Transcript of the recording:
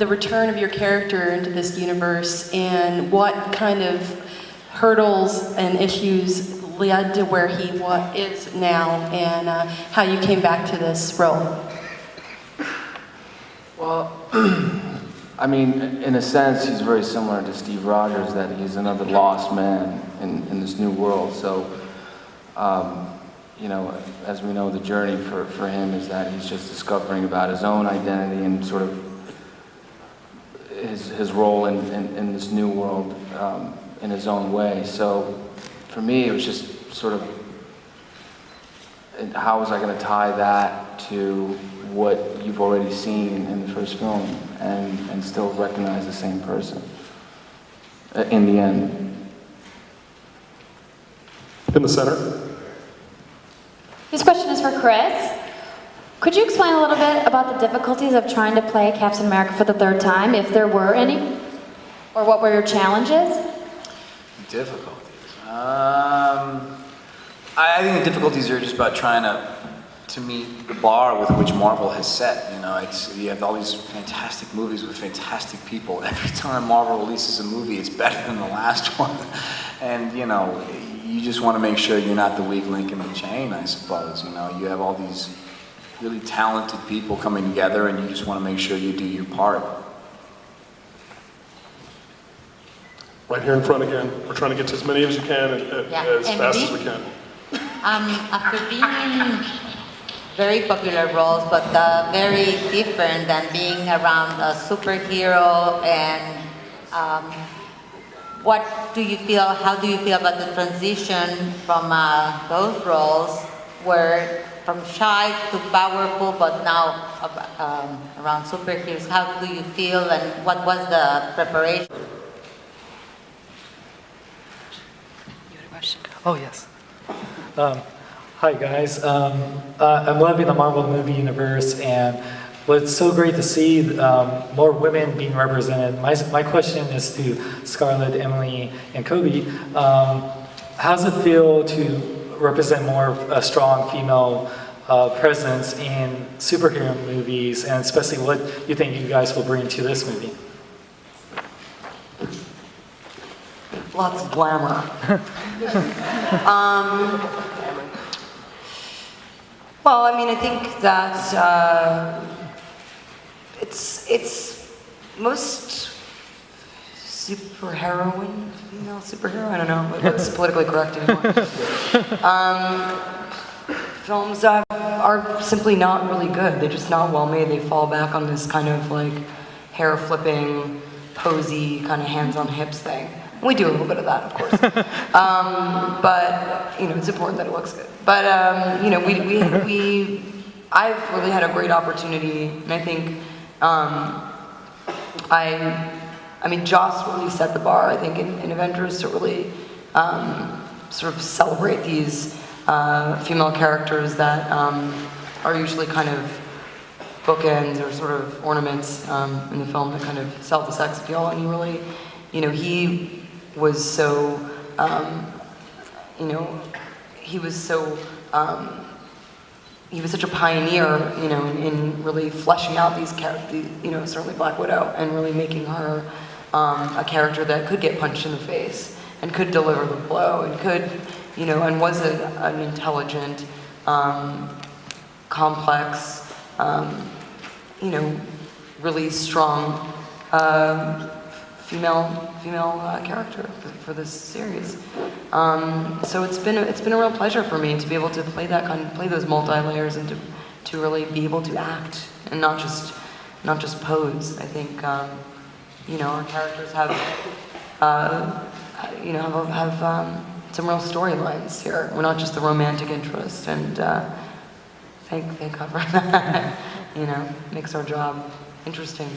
the return of your character into this universe and what kind of hurdles and issues led to where he is now, and how you came back to this role. Well, I mean, in a sense, he's very similar to Steve Rogers, that he's another lost man in this new world. So, you know, as we know, the journey for him is that he's just discovering about his own identity and sort of his role in this new world in his own way. So, for me, it was just sort of, how was I going to tie that to what you've already seen in the first film and still recognize the same person in the end? In the center. This question is for Chris. Could you explain a little bit about the difficulties of trying to play Captain America for the third time, if there were any? Or what were your challenges? Difficulties? I think the difficulties are just about trying to meet the bar with which Marvel has set. You know, you have all these fantastic movies with fantastic people. Every time Marvel releases a movie, it's better than the last one. And, you know, you just want to make sure you're not the weak link in the chain, I suppose. You know, you have all these really talented people coming together, and you just want to make sure you do your part. Right here in front again. We're trying to get to as many as you can as fast as we can. After being in very popular roles, but very different than being around a superhero, and how do you feel about the transition from those roles, where from shy to powerful, but now around superheroes? How do you feel, and what was the preparation? Oh, yes. Hi, guys. I'm loving the Marvel movie universe, and it's so great to see more women being represented. My question is to Scarlett, Emily, and Kobe. How does it feel to represent more a strong female presence in superhero movies, and especially what you think you guys will bring to this movie? Lots of glamour. Well, I mean, I think that it's most superheroine, female superhero, I don't know if it's politically correct anymore. Films are simply not really good. They're just not well made. They fall back on this kind of like hair flipping, posy, kind of hands on hips thing. We do a little bit of that, of course. But, you know, it's important that it looks good. But, you know, I've really had a great opportunity, and I think, I mean, Joss really set the bar, I think, in Avengers to really sort of celebrate these female characters that are usually kind of bookends or sort of ornaments in the film that kind of sell the sex appeal. And he really, you know, he was so, you know, he was such a pioneer, you know, in really fleshing out these characters, you know, certainly Black Widow, and really making her a character that could get punched in the face and could deliver the blow and could, you know, and was an intelligent, complex, you know, really strong female character for this series. So it's been a real pleasure for me to be able to play those multi-layers, and to really be able to act and not just pose. I think you know, our characters have you know, have some real storylines here. We're not just the romantic interest, and thank God for that. You know, makes our job interesting.